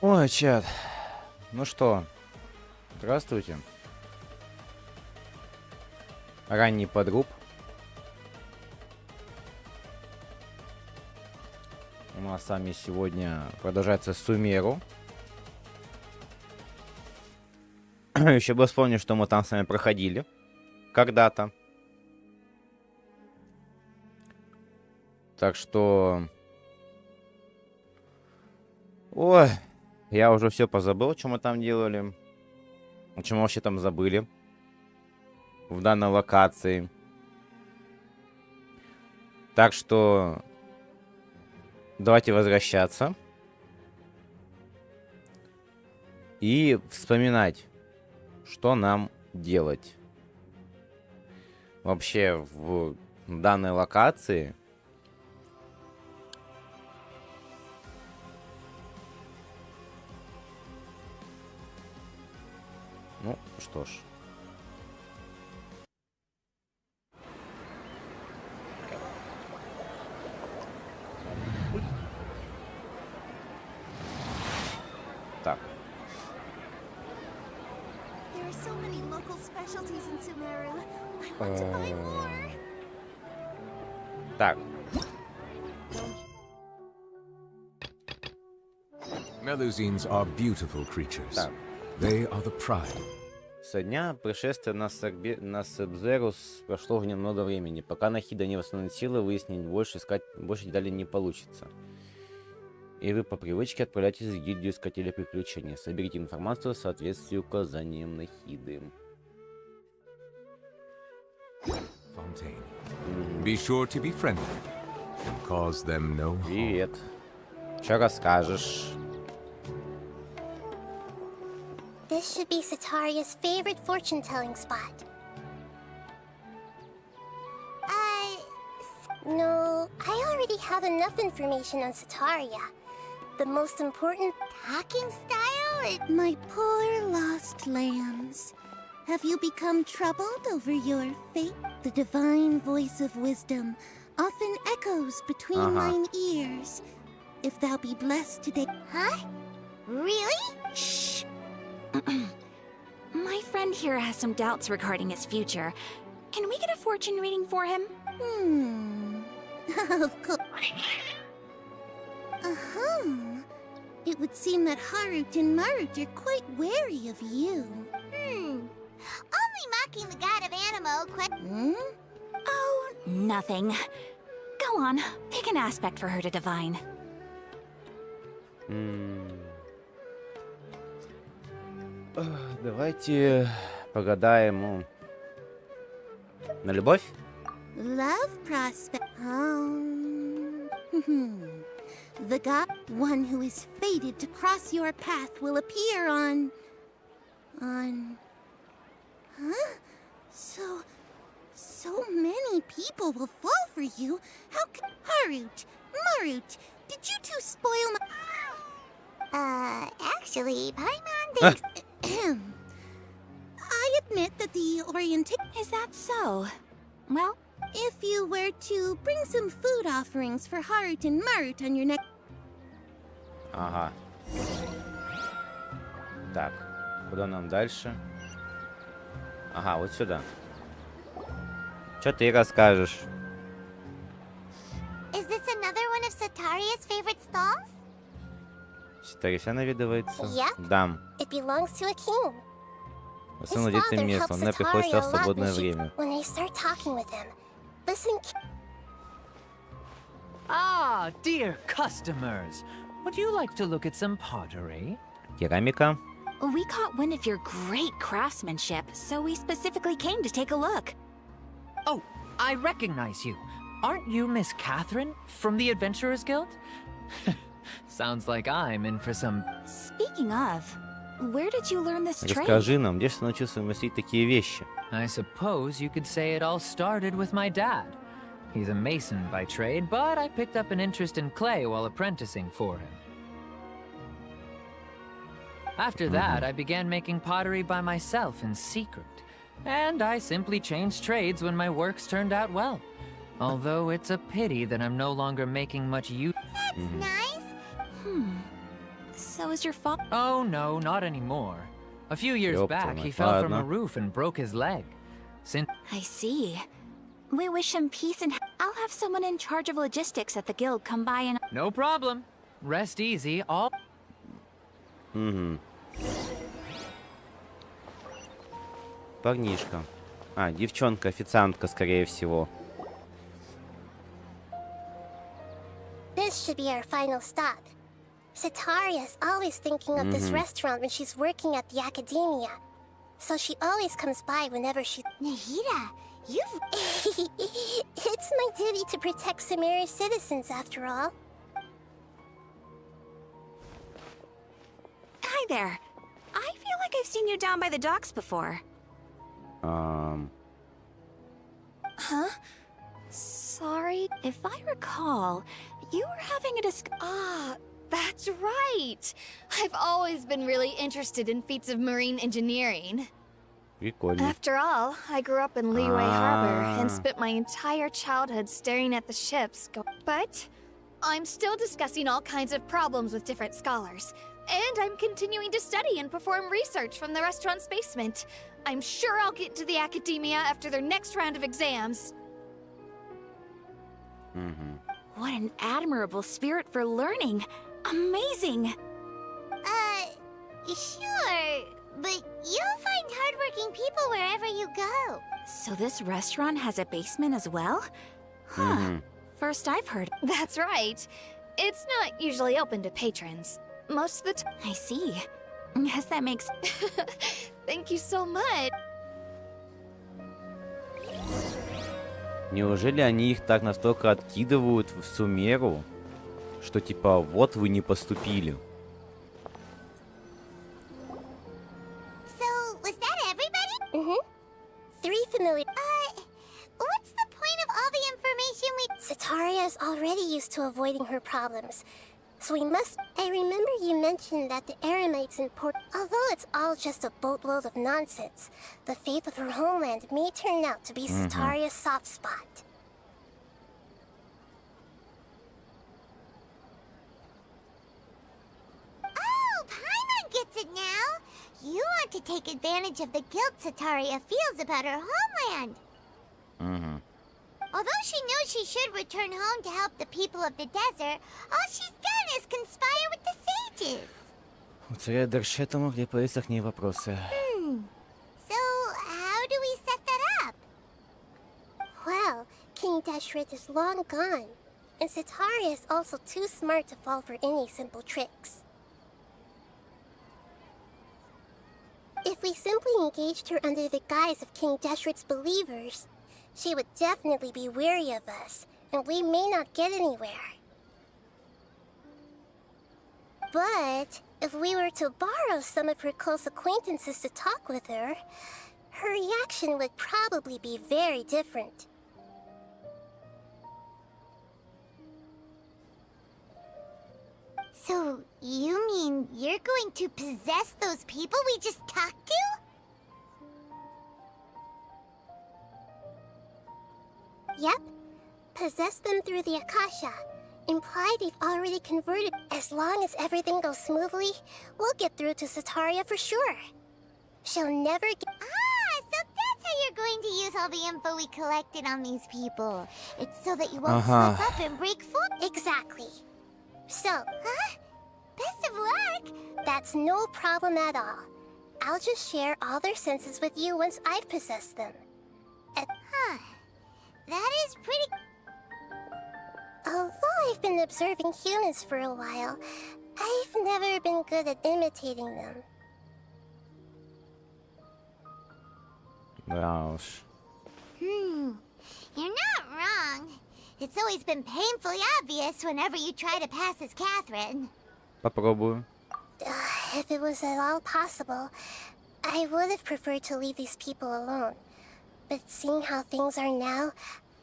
Ой, чат. Ну что, здравствуйте. Ранний подруб. У нас с вами сегодня продолжается Сумеру. Еще бы вспомнил, что мы там с вами проходили когда-то. Так что... Ой, я уже все позабыл, что мы там делали. О чем мы вообще там забыли. В данной локации. Так что... Давайте возвращаться. И вспоминать, что нам делать. Вообще в данной локации. Ну, что ж. Так. There are so many local specialties in Sumero. I want to buy more. Так. Melusines are beautiful creatures. Так. They are the pride. Со дня пришествия на Себзерус прошло уже немного времени. Пока Нахида не восстановит силы, выяснить больше деталей не получится. И вы по привычке отправляйтесь в гильдию искателей приключений. Соберите информацию в соответствии с указанием Нахиды. Fontaine. Be sure to be friendly and cause them no harm. Привет. Что расскажешь? This should be Sataria's favorite fortune-telling spot. No, I already have enough information on Sataria. The most important talking style? My poor lost lambs. Have you become troubled over your fate? The divine voice of wisdom often echoes between mine ears. If thou be blessed today... Huh? Really? Shh! My friend here has some doubts regarding his future. Can we get a fortune reading for him? Of course. It would seem that Harut and Marut are quite wary of you. Only mocking the god of Animo, Oh, nothing. Go on, pick an aspect for her to divine. Давайте погадаем на любовь. Love prospect. The god, one who is fated to cross your path, will appear on. Huh? So many people will fall for you. How can Harut, Marut, did you two spoil my? Actually, Paimon thinks. I admit that the orientation. Is that so? Well, if you were to bring some food offerings for Harut and Marut on your neck. Ага. Так, куда нам дальше? Ага, вот сюда. Что ты расскажешь? Is this another one of Sataria's favorite stalls? Ситариса наведывается. Yep. Да. It belongs to a king. Восстановите место, он приходится в свободное время. When I start talking with him, listen. Ah, dear customers, would you like to look at some pottery? Керамика. we caught wind of your great craftsmanship, so we specifically came to take a look. Oh, I recognize you. Aren't you Miss Catherine from the Adventurers Guild? Sounds like I'm in for some... Speaking of, where did you learn this trade? Расскажи нам, где же ты научился мыслить такие вещи? I suppose you could say it all started with my dad. He's a mason by trade, but I picked up an interest in clay while apprenticing for him. After that, I began making pottery by myself in secret. And I simply changed trades when my works turned out well. Although it's a pity that I'm no longer making much use. That's nice. So is your father? Oh no, not anymore. A few years back, he fell from a roof and broke his leg. Since I see. We wish him peace and I'll have someone in charge of logistics at the guild come by and... no problem. Rest easy, all... парнишка. А, девчонка, официантка, скорее всего. This should be our final stop. Sitaria's always thinking of this restaurant when she's working at the academia. So she always comes by whenever she... Nahida, you've... It's my duty to protect Sumeru's citizens, after all. Hi there. I feel like I've seen you down by the docks before. Huh? Sorry? If I recall, you were having a Ah, that's right! I've always been really interested in feats of marine engineering. Прикольно. After all, I grew up in Liyue Harbor and Ah. spent my entire childhood staring at the ships But I'm still discussing all kinds of problems with different scholars. And I'm continuing to study and perform research from the restaurant's basement. I'm sure I'll get to the academia after their next round of exams. What an admirable spirit for learning. Amazing. Sure. But you'll find hardworking people wherever you go. So this restaurant has a basement as well? Huh. First I've heard. That's right. It's not usually open to patrons. Most of the time. I see. Yes, that makes... Thank you so much. Неужели они их так настолько откидывают в Сумеру, что типа вот вы не поступили? So, was that everybody? Three familiar... what's the point of all the information we... Sitaria is already used to avoiding her problems. So we must... I remember you mentioned that the Eremites in Port... Although it's all just a boatload of nonsense, the fate of her homeland may turn out to be Sitaria's soft spot. Oh, Paimon gets it now! You want to take advantage of the guilt Sitaria feels about her homeland. Although she knows she should return home to help the people of the desert, all she's done is conspire with the sages. У царя Даршета могли появиться к ней вопросы. So, how do we set that up? Well, King Dashret is long gone, and Sitaria is also too smart to fall for any simple tricks. If we simply engaged her under the guise of King Dashret's believers, she would definitely be wary of us, and we may not get anywhere. But if we were to borrow some of her close acquaintances to talk with her, her reaction would probably be very different. So, you mean you're going to possess those people we just talked to? Yep. Possess them through the Akasha. Imply they've already converted. As long as everything goes smoothly, we'll get through to Sitaria for sure. She'll never get... Ah, so that's how you're going to use all the info we collected on these people. It's so that you won't slip up and break foot. Exactly. So, best of luck. That's no problem at all. I'll just share all their senses with you once I've possessed them. That is pretty... Although I've been observing humans for a while, I've never been good at imitating them. Да уж. You're not wrong. It's always been painfully obvious whenever you try to pass as Catherine. Попробую. If it was at all possible, I would have preferred to leave these people alone. But seeing how things are now,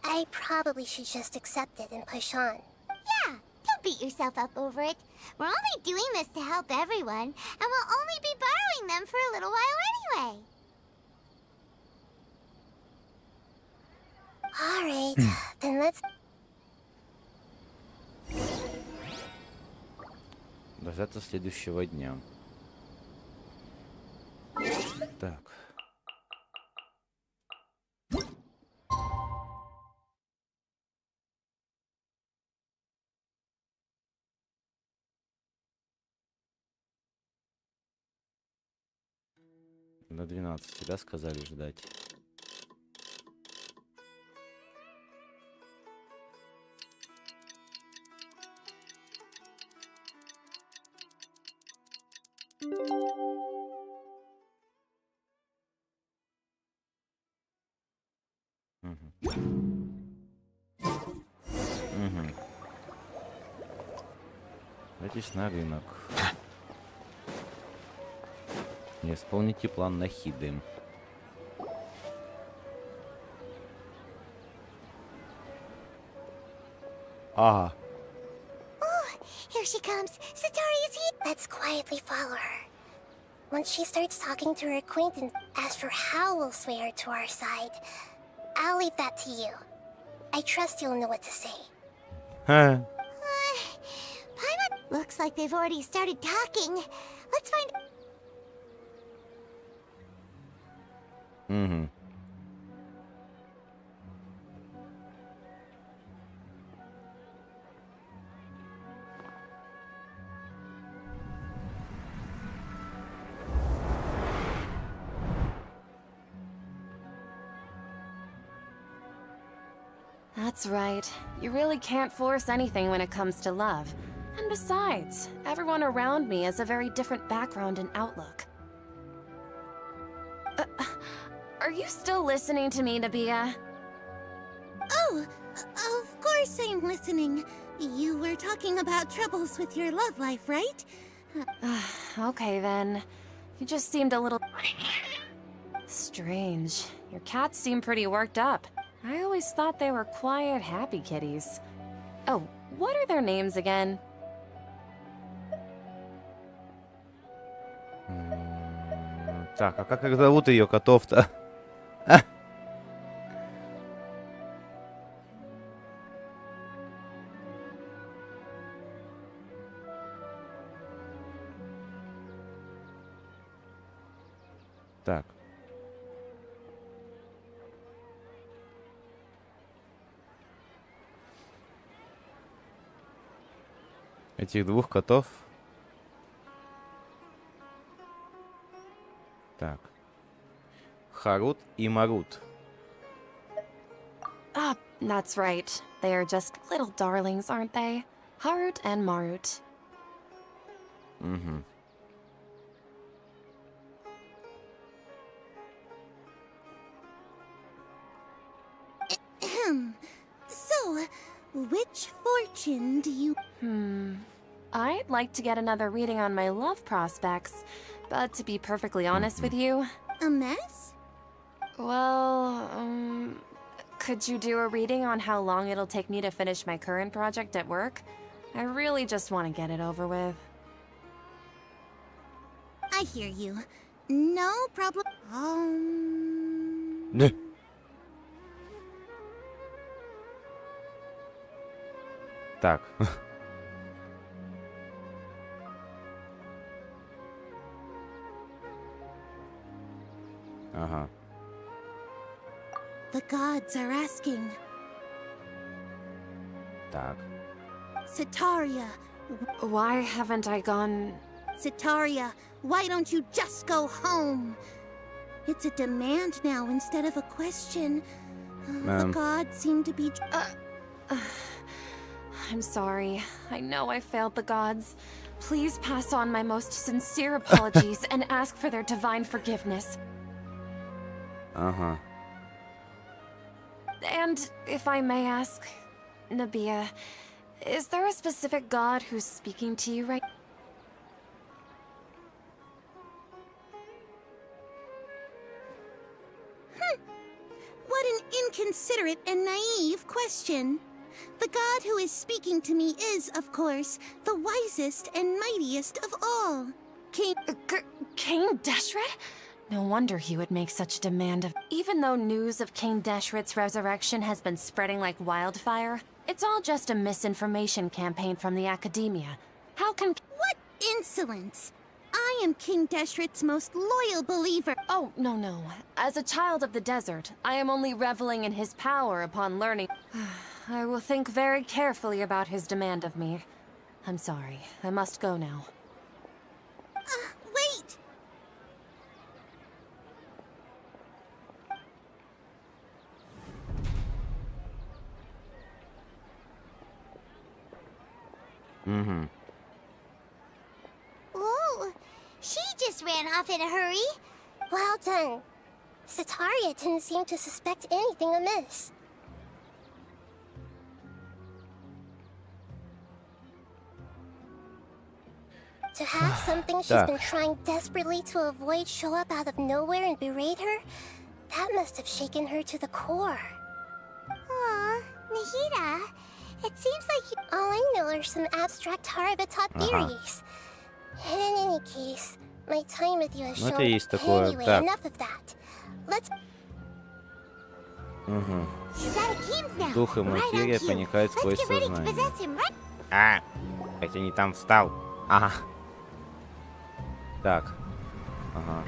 I probably should just accept it and push on. Yeah, don't beat yourself up over it. We're only doing this to help everyone, and we'll only be borrowing them for a little while anyway. Alright, then let's... Дождаться следующего дня. Так. До 12, да, сказали ждать? Давайтесь на рынок. Не исполните план Нахиды. Ага. Here she comes. Sataria's here. Let's quietly follow her. Once she starts talking to her acquaintance, as for how we'll sway her to our side, I'll leave that to you. I trust you'll know what to say. Ха. Paimon, looks like they've already started talking. Let's find. Угу. That's right. You really can't force anything when it comes to love. And besides, everyone around me has a very different background and outlook. Are you still listening to me, Nabia? Oh, of course I'm listening. You were talking about troubles with your love life, right? Okay then. You just seemed a little... strange. Your cats seem pretty worked up. I always thought they were quiet, happy kitties. Oh, what are their names again? Так, а как их зовут ее котов-то? Так. Этих двух котов. Так. Харут и Марут. Ah, that's right. They are just little darlings, aren't they? Harut and Marut. Угу. So, which fortune do you... I'd like to get another reading on my love prospects, but to be perfectly honest with you, A mess? well, could you do a reading on how long it'll take me to finish my current project at work? I really just want to get it over with. I hear you. No problem. Так. Ага. The gods are asking. Так. Sataria, Why haven't I gone... Sataria, why don't you just go home? It's a demand now instead of a question. The gods seem to be... I'm sorry. I know I failed the gods. Please pass on my most sincere apologies and ask for their divine forgiveness. Ага. And if I may ask, Nabia, is there a specific god who's speaking to you right? What an inconsiderate and naive question. The god who is speaking to me is, of course, the wisest and mightiest of all. King... King Deshret? No wonder he would make such a demand of... Even though news of King Deshret's resurrection has been spreading like wildfire, it's all just a misinformation campaign from the academia. How can... What insolence! I am King Deshret's most loyal believer. Oh, no. As a child of the desert, I am only reveling in his power upon learning... I will think very carefully about his demand of me. I'm sorry. I must go now. Wait! Угу. Whoa, she just ran off in a hurry. Well done. Sataria didn't seem to suspect anything amiss. To have something she's been trying desperately to avoid show up out of nowhere and berate her, that must have shaken her to the core. Aw, Nahida, it seems like all I know are some abstract Harabatop theories. And in any case, my time with you has Ну, это shown. есть такое. Anyway, Так. enough of that. Let's. Угу. She's out of Kim's now. Дух и Right on материя cue. проникают Let's сквозь get ready to сознание. possess him, right? А! Хотя не там встал. Ага. Так. Ага.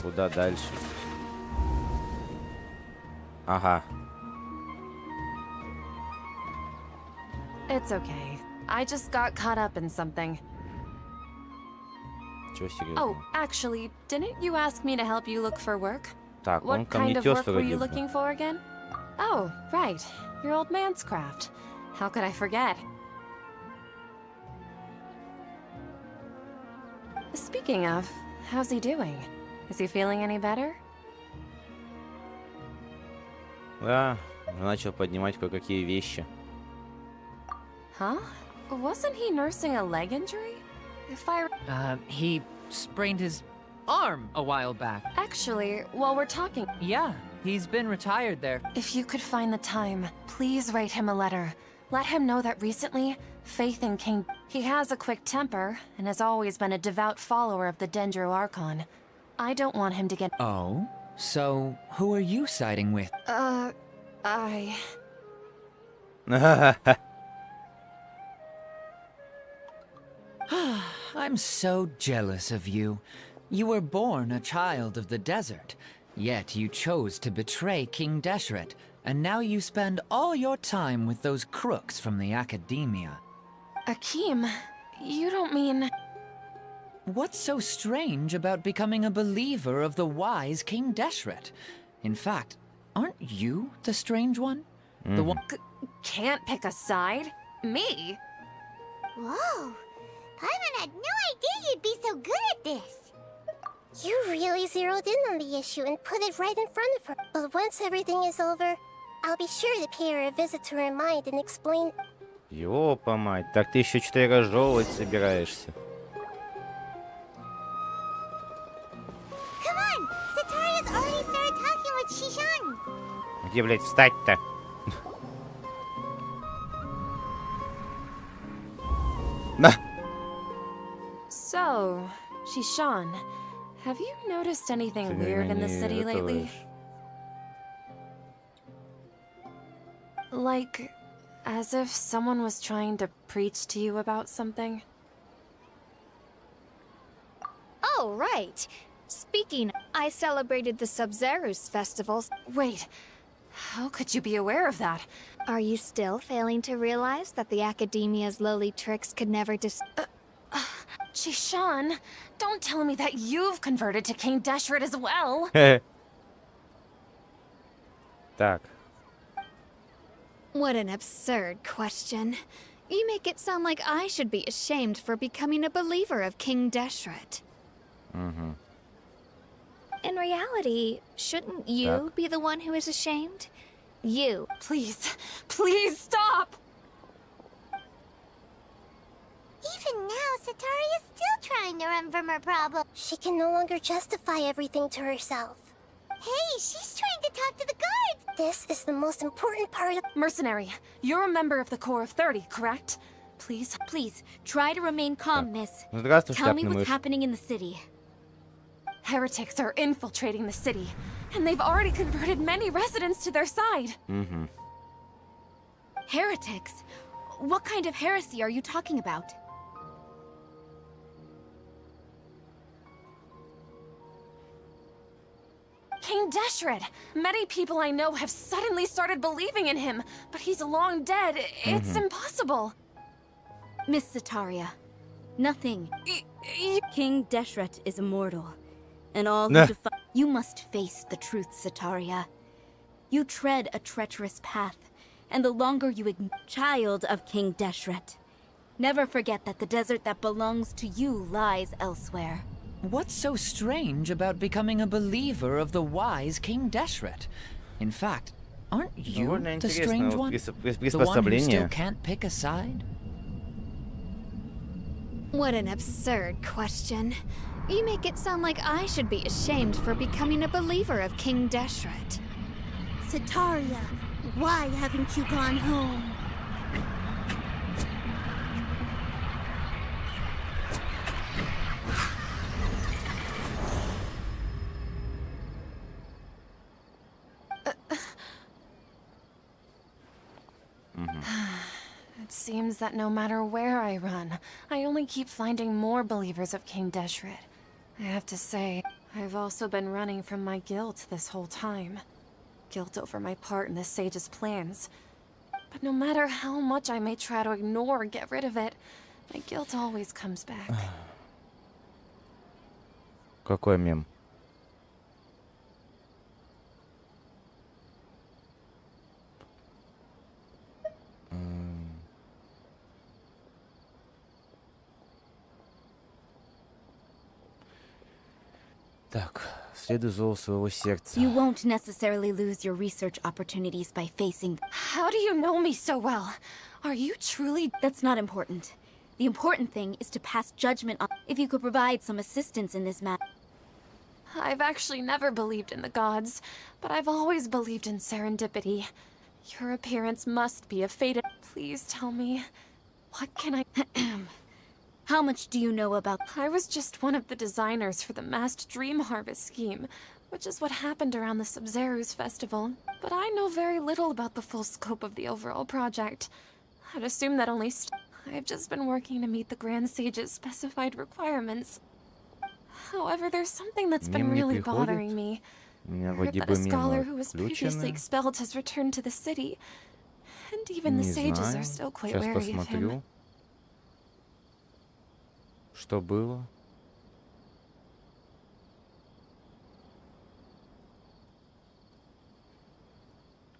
Куда дальше? Ага. It's okay. I just got caught up in something. Чё серьезно? Oh, actually, didn't you ask me to help you look for work? Так, он What ко kind мне of work тёсту were you родил. looking for again? Oh, right. Your old man's craft. How could I forget? Speaking of, how's he doing? Is he feeling any better? Да, уже начал поднимать кое-какие вещи. Huh? Wasn't he nursing a leg injury? If I... He sprained his arm a while back. Actually, while we're talking, Yeah, he's been retired there. if you could find the time, please write him a letter. Let him know that recently, faith in King... He has a quick temper, and has always been a devout follower of the Dendro Archon. I don't want him to get... Oh? So, who are you siding with? I... I'm so jealous of you. You were born a child of the desert, yet you chose to betray King Deshret, and now you spend all your time with those crooks from the academia. Akeem, you don't mean... What's so strange about becoming a believer of the wise King Deshret? In fact, aren't you the strange one? The one... Can't pick a side? Me? Whoa! Paimon had no idea you'd be so good at this. You really zeroed in on the issue and put it right in front of her. But once everything is over, I'll be sure to pay her a visit to her mind and explain. Ёпа мать, так ты еще что-то разжевывать собираешься. Come on! Sataria's already started talking with Shishan. Где, блядь, встать-то? На! So, Shishan, have you noticed anything Ты weird in the не city lately? готовишь. Like, as if someone was trying to preach to you about something? Oh, right. Speaking, I celebrated the Sub-Zerus festivals. Wait, how could you be aware of that? Are you still failing to realize that the Academia's lowly tricks could never Shishan, don't tell me that you've converted to King Deshret as well! Так, What an absurd question. You make it sound like I should be ashamed for becoming a believer of King Deshret. угу. In reality, shouldn't you be the one who is ashamed? You. Please, please stop! Even now, Sataria's still trying to run from her problem. She can no longer justify everything to herself. Hey, she's trying to talk to the guards! This is the most important part of— Mercenary, you're a member of the Corps of 30, correct? Please, Please, try to remain calm, miss. Здравствуй, Tell me шляпный what's мышь. happening in the city. heretics are infiltrating the city, and they've already converted many residents to their side. Угу. Heretics? What kind of heresy are you talking about? King Deshret! Many people I know have suddenly started believing in him, but he's long dead. It's impossible. Miss Zetaria, nothing. King Deshret is immortal, and all who Nah. defy— You must face the truth, Zetaria. You tread a treacherous path, and the longer you ignore— Child of King Deshret, Never forget that the desert that belongs to you lies elsewhere. What's so strange about becoming a believer of the wise King Deshret? In fact, aren't you Довольно the интересное strange вот one? The one who приспособление. still can't pick a side? What an absurd question. You make it sound like I should be ashamed for becoming a believer of King Deshret. Sataria, why haven't you gone home? It seems that no matter where I run, I only keep finding more believers of King Deshret. I have to say, I've also been running from my guilt this whole time. Guilt over my part in the sage's plans. But no matter how much I may try to ignore or get rid of it, my guilt always comes back. Какой мем? Так, следуй зову своего сердца. You won't necessarily lose your research opportunities by facing... How do you know me so well? Are you truly... That's not important. The important thing is to pass judgment on... If you could provide some assistance in this matter... I've actually never believed in the gods, but I've always believed in serendipity. Your appearance must be a fated... Please tell me, what can I... How much do you know about... I was just one of the designers for the massed dream harvest scheme, which is what happened around the Sub-Zeru's festival. But I know very little about the full scope of the overall project. I'd assume that only... I've just been working to meet the Grand Sage's specified requirements. However, there's something that's been Мем не really приходит. bothering me. У меня I heard вроде that бы a scholar who мемы was previously включены. expelled has returned to the city. And even the Не sages знаю. are still quite Сейчас wary of him. посмотрю. Что было?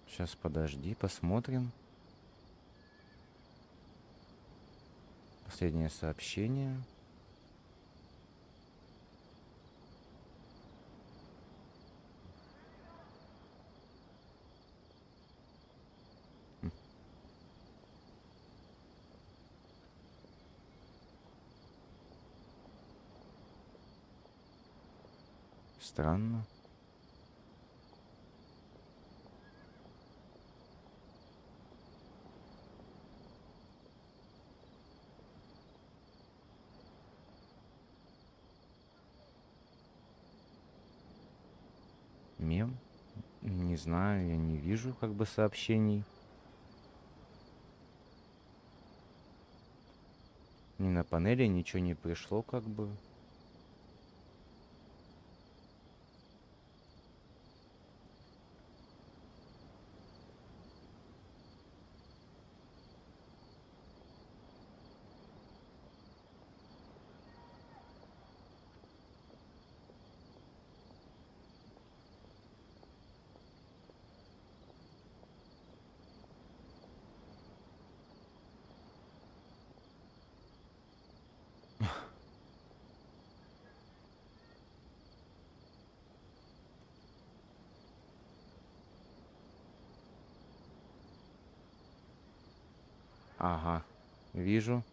Сейчас подожди, посмотрим. Последнее сообщение. Странно. Мем? Не знаю, я не вижу как бы сообщений. Ни на панели ничего не пришло как бы. Ага, вижу.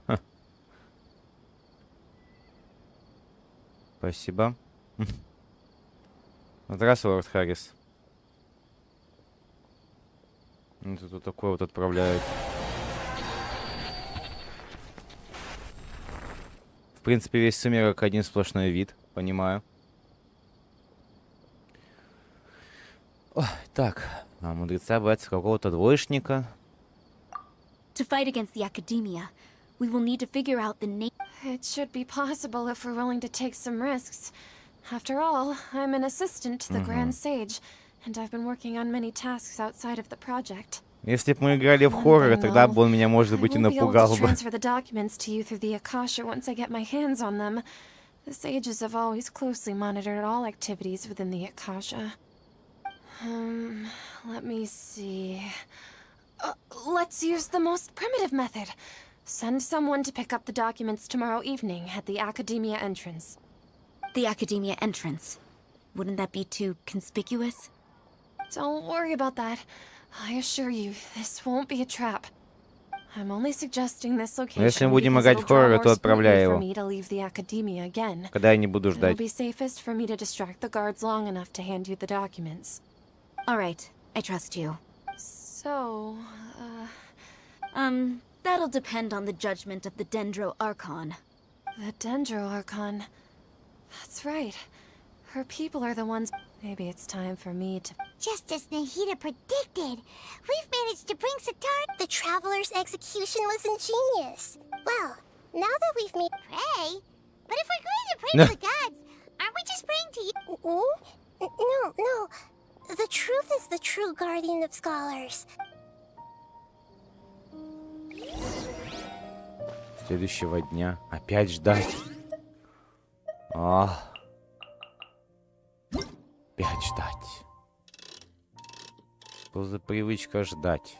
Ха. Спасибо. Здравствуй, Лорд Харрис. Это тут такое вот отправляют. В принципе, весь Сумеру как один сплошной вид. Понимаю. Ой, так, а мудреца боятся какого-то двоечника. To fight against the academia, we will need to figure out the name... It should be possible if we're willing to take some risks. After all, I'm an assistant to the Grand Sage, and I've been working on many tasks outside of the project. Если бы мы играли в хоррор, тогда бы он меня, может быть, и напугал бы. transfer the documents to you through the Akasha once I get my hands on them. The sages have always closely monitored all activities within the Akasha. Let me see. Let's use the most primitive method. Send someone to pick up the documents tomorrow evening at the Academia entrance. The Academia entrance. Wouldn't that be too conspicuous? Don't worry about that. I assure you, this won't be a trap. I'm only suggesting this location Если мы будем because играть it'll в draw хоррор, more то отправляй scrutiny for его. me to leave the Academia again. Когда я не буду It'll ждать. be safest for me to distract the guards long enough to hand you the documents. All right, I trust you. So, That'll depend on the judgment of the Dendro Archon. the Dendro Archon. That's right. Her people are the ones. Maybe it's time for me to. Just as Nahida predicted, we've managed to bring Sitar. The Traveler's execution was ingenious. Well, now that we've made pray, but if we're going to pray to the gods, aren't we just praying to you? No. The truth is the true guardian of scholars. Следующего дня. Опять ждать. Опять ждать. Что за привычка ждать?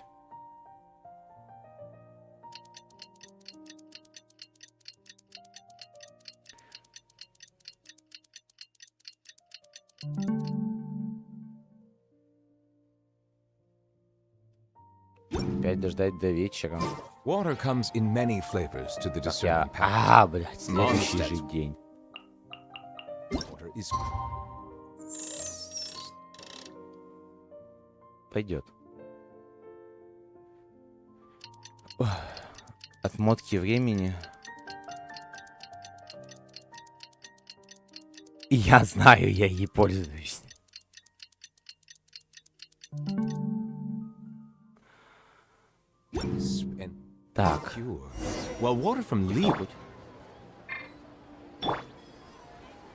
Опять дождать до вечера. Water comes in many flavors to the Так я... discerning palate. Блядь, следующий же день. Water is Пойдет. Отмотки времени. Я знаю, я ей пользуюсь. and Так. pure. While water from leaf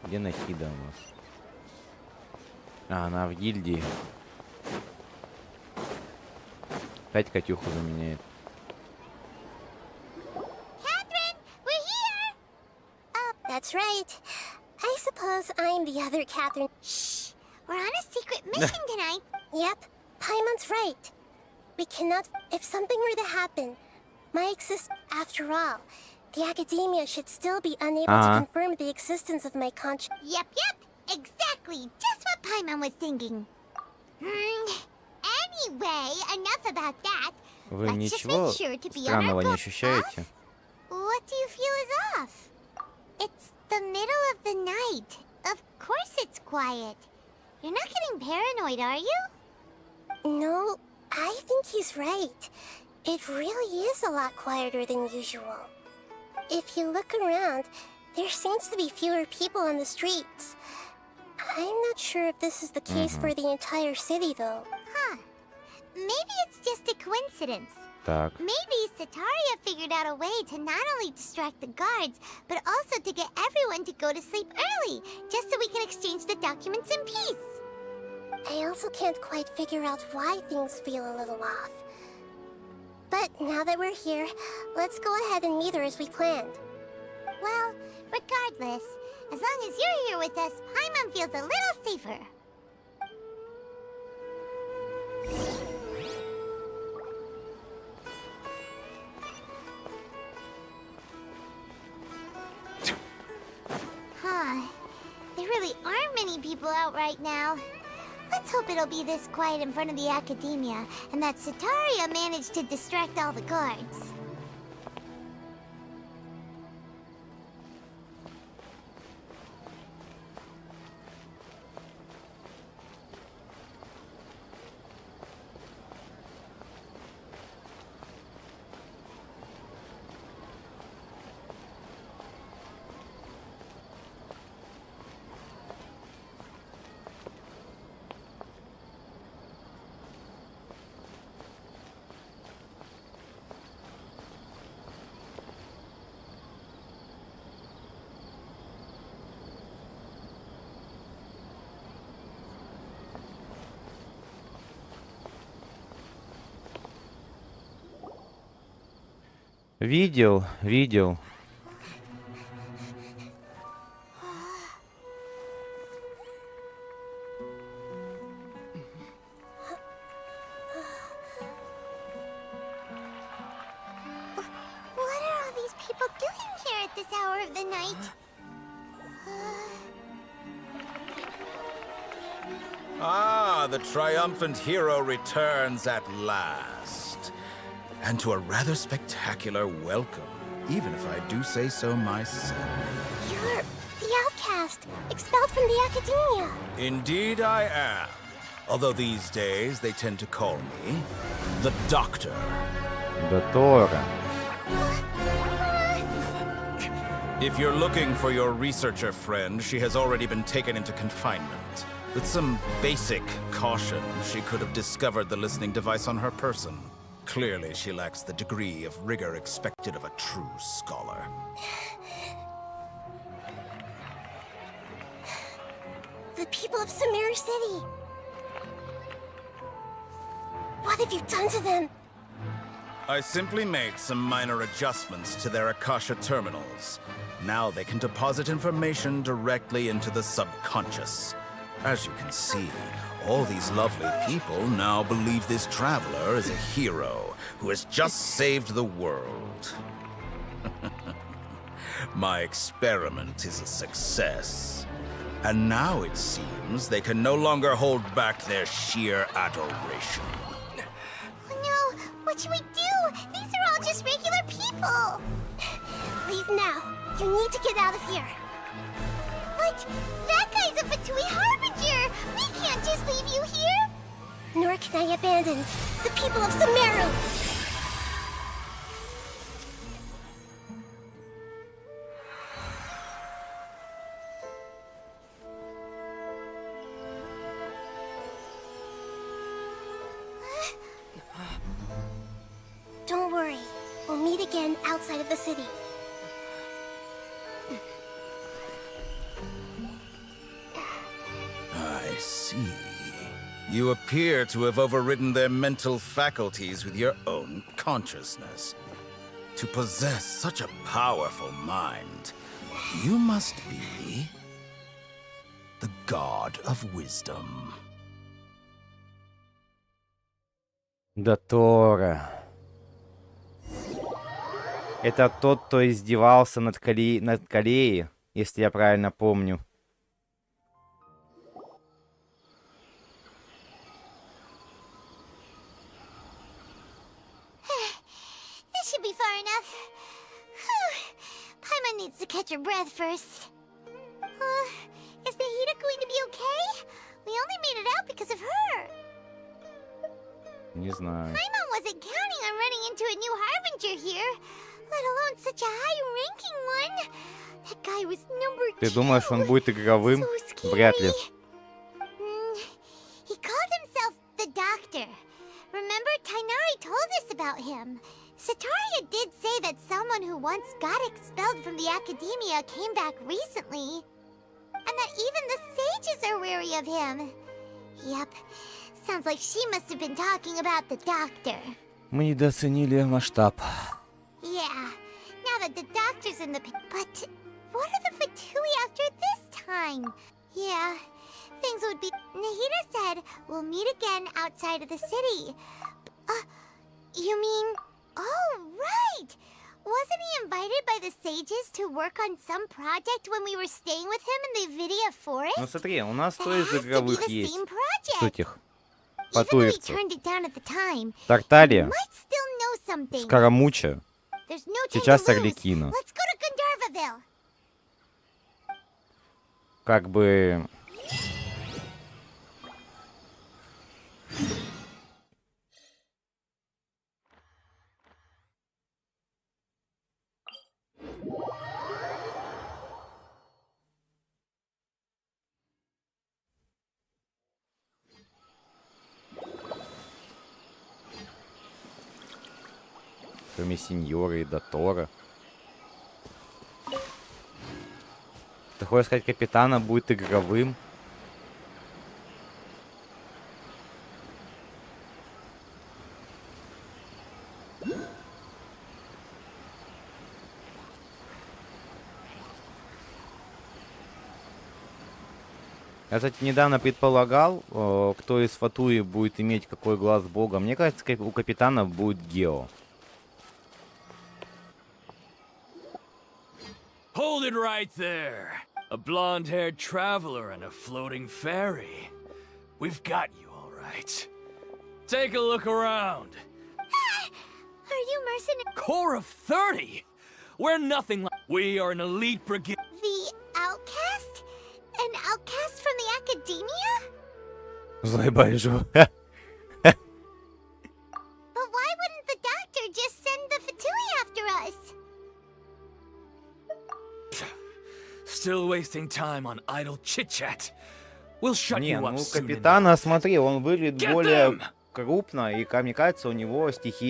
Где Нахида у нас? Она в гильдии. Опять Катюху заменяет. Catherine, we're here! Oh, that's right. I suppose I'm the other Catherine. Shh! We're on a secret mission tonight. Yep, Paimon's right. We cannot... If something were to happen, my After all, the Academia should still be unable to confirm the existence of my conscience. Yep. Exactly. Just what Paimon was thinking. Anyway, enough about that. Вы Let's just ничего make sure to be on our странного не guard. ощущаете? What do you feel is off? It's the middle of the night. Of course it's quiet. You're not getting paranoid, are you? No, I think he's right. It really is a lot quieter than usual. If you look around, there seems to be fewer people on the streets. I'm not sure if this is the case for the entire city, though. Huh. Maybe it's just a coincidence. Так. Maybe Sataria figured out a way to not only distract the guards, but also to get everyone to go to sleep early, just so we can exchange the documents in peace. I also can't quite figure out why things feel a little off. But now that we're here, let's go ahead and meet her as we planned. Well, regardless, as long as you're here with us, Paimon feels a little safer. Huh. There really aren't many people out right now. Let's hope it'll be this quiet in front of the Academia, and that Sataria managed to distract all the guards. Видел. hour of the night. Ah, the triumphant hero returns at last. And to a rather spectacular welcome, even if I do say so myself. You're the outcast, expelled from the academia. Indeed I am. Although these days they tend to call me the Doctor. Доктора. If you're looking for your researcher friend, she has already been taken into confinement. With some basic caution, she could have discovered the listening device on her person. Clearly, she lacks the degree of rigor expected of a true scholar. The people of Sumeri City. What have you done to them? I simply made some minor adjustments to their Akasha terminals. Now they can deposit information directly into the subconscious. As you can see, all these lovely people now believe this traveler is a hero who has just saved the world. My experiment is a success. And now it seems they can no longer hold back their sheer adoration. No, what should we do? These are all just regular people. Leave now. You need to get out of here. But that guy's a Fatui Harbinger. We can't just leave you here. Nor can I abandon the people of Sumero. Don't worry. We'll meet again outside of the city. I see. You appear to have overridden their mental faculties with your own consciousness. To possess such a powerful mind, you must be the god of wisdom. Дотора. Это тот, кто издевался над Кореей, если я правильно помню. This should be far enough. Paimon needs to catch her breath first. Is Nahida going to be okay? We only made it out because of her. Не знаю. Paimon wasn't counting on running into a new Harbinger here, let alone such a high-ranking one. That guy was number 2. Ты думаешь, он будет игровым? So Вряд ли. He called himself the Doctor. Remember, Tainari told us about him. Sataria did say that someone who once got expelled from the academia came back recently. And that even the sages are wary of him. Yep. Sounds like she must have been talking about the Doctor. Мы недооценили масштаб. Yeah. Now that the Doctor's in the But what are the Fatui after this time? Yeah. Things would be... Nahida said we'll meet again outside of the city. You mean... Oh, right! Wasn't he invited by the sages to work on some project when we were staying with him in the Vidia forest? Ну смотри, у нас That то из has to be игровых the есть. same project. С этих. Even though we Патуевцев. turned it down at the time, Тарталия. might still know something. Скоромуча. There's no time Сейчас to lose. Арлекино. Let's go to Gandharvaville. Как бы... Кроме сеньора и Дотора. Ты хочешь сказать, капитана будет игровым? Я, кстати, недавно предполагал, кто из Фатуи будет иметь какой глаз бога. Мне кажется, у капитана будет Гео. Hold it right there. A blonde-haired traveler and a floating fairy. We've got you all right. Take a look around. Are you mercenary? Core of 30? We're nothing like... We are an elite brigade. The outcast? An outcast from the academia? Заебали. But why wouldn't the doctor just send the Fatui after us? Still wasting time on idle chit-chat. We'll shut Не, you up ну soon enough. капитана, смотри, он выглядит Get более them! крупно, и, мне кажется, у него стихия